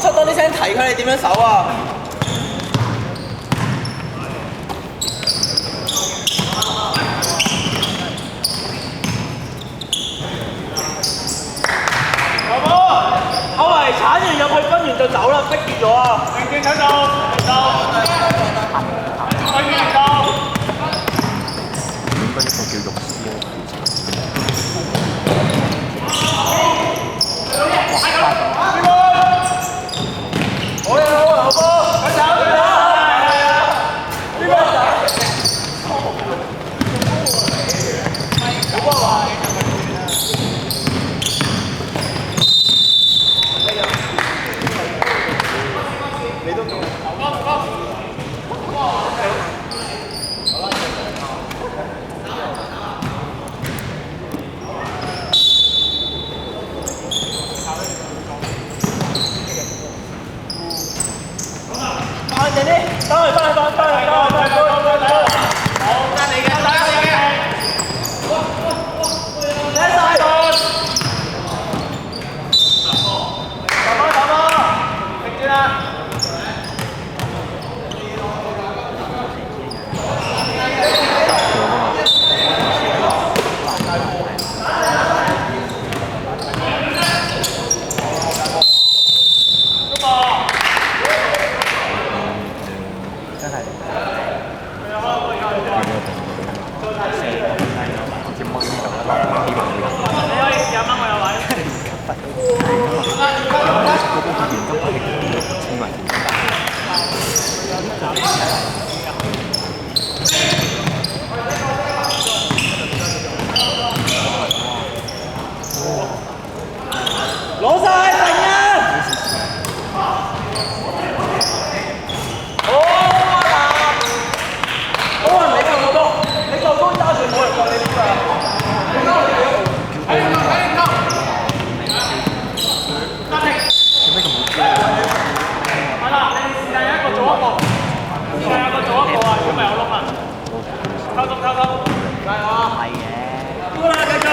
出多啲聲提佢哋點樣守啊！後圍鏟完入去分完就走啦，逼住咗啊！定睇到，快啲嚟到！應該一個叫肉絲咧。好呀好啊，後波，快走！呢個好波啊！你都講。快啲，翻嚟！好，得你嘅，睇晒。走啊！停住啦！真係。你可以試下掹我有位。攞晒停啊！好啊！你夠高揸住冇人夠你呢個。係啦，你試下一個做一個，試下一個做一個啊！如果唔係我窿啊！偷中，加油啊！係嘅。好啦，繼續。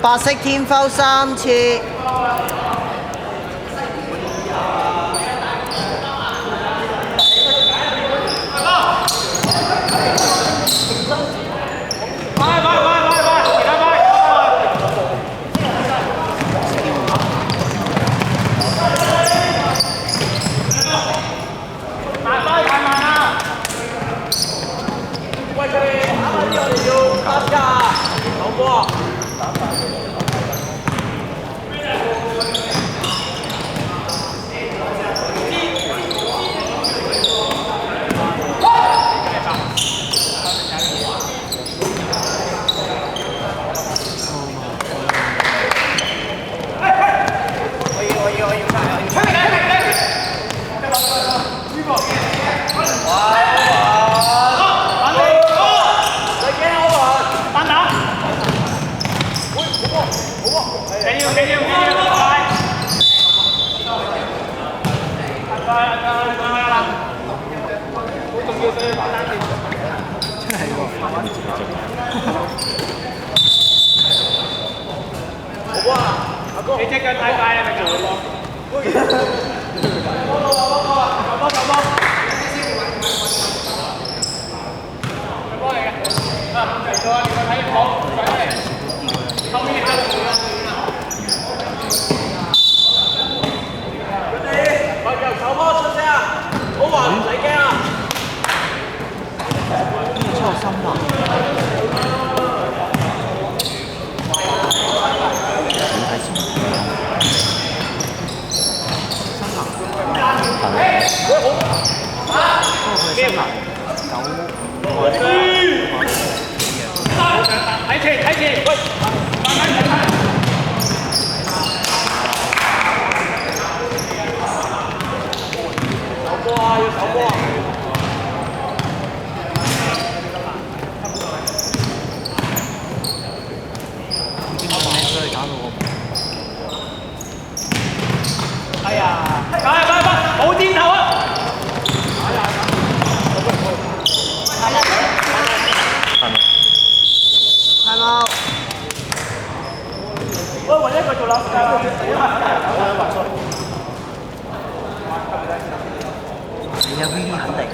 白色天摟3次。你隻腳太快啦，咪做咯。球波。波嚟嘅。啊，嚟咗啊！你睇住波，後面嚟啦。快球球波出聲啊！好話唔使驚啊！呢個出心啊！睇前，喂，慢慢睇。守波啊！要守波啊！哎呀，快，冇箭頭啊！你有 VD 肯定。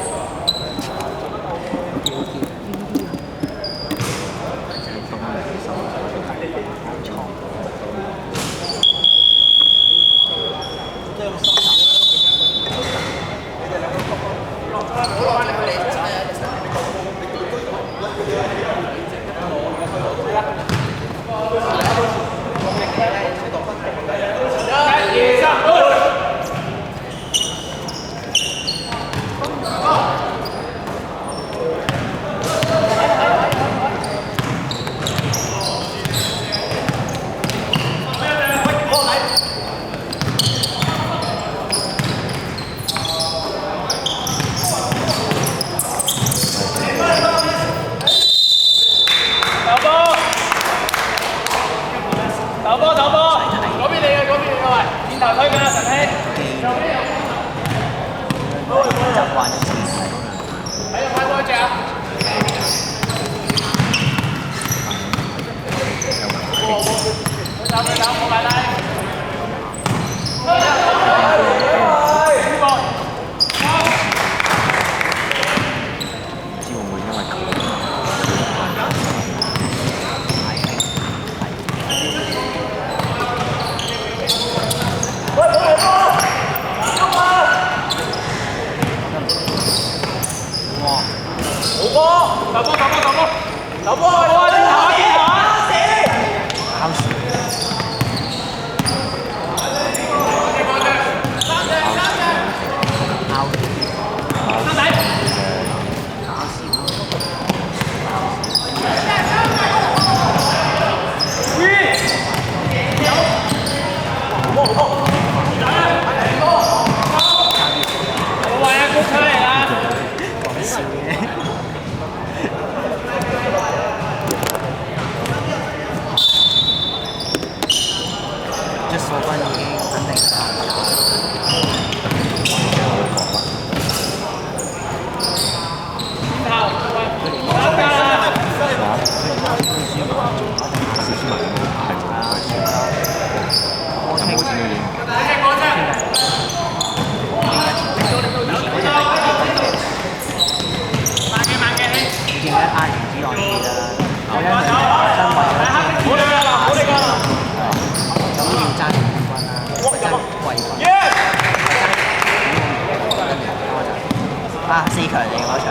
4強嚟嗰場，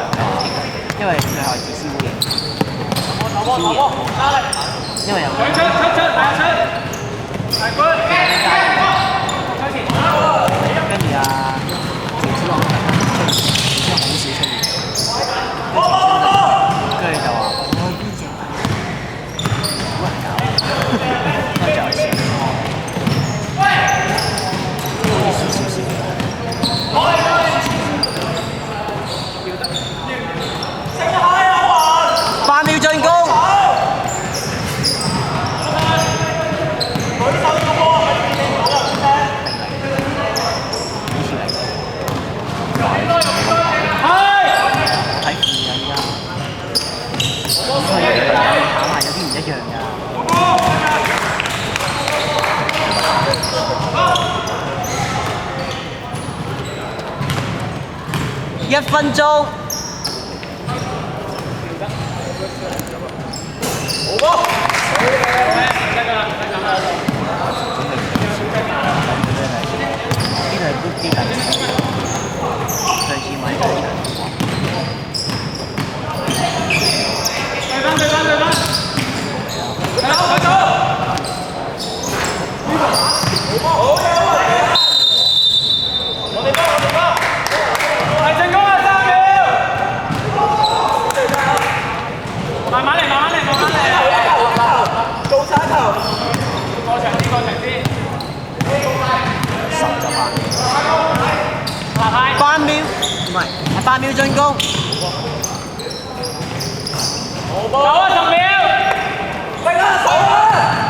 因為最後自私烏贏，因為有跟住啊，鄭子朗出現，好少出現，跟住就話我邊隻好難搞，跟住有時8秒進攻。1分鐘。好波。呢度係 good 啲嘅，上次買咗呢8秒，唔係8秒進攻。9啊10秒，快啲手啊！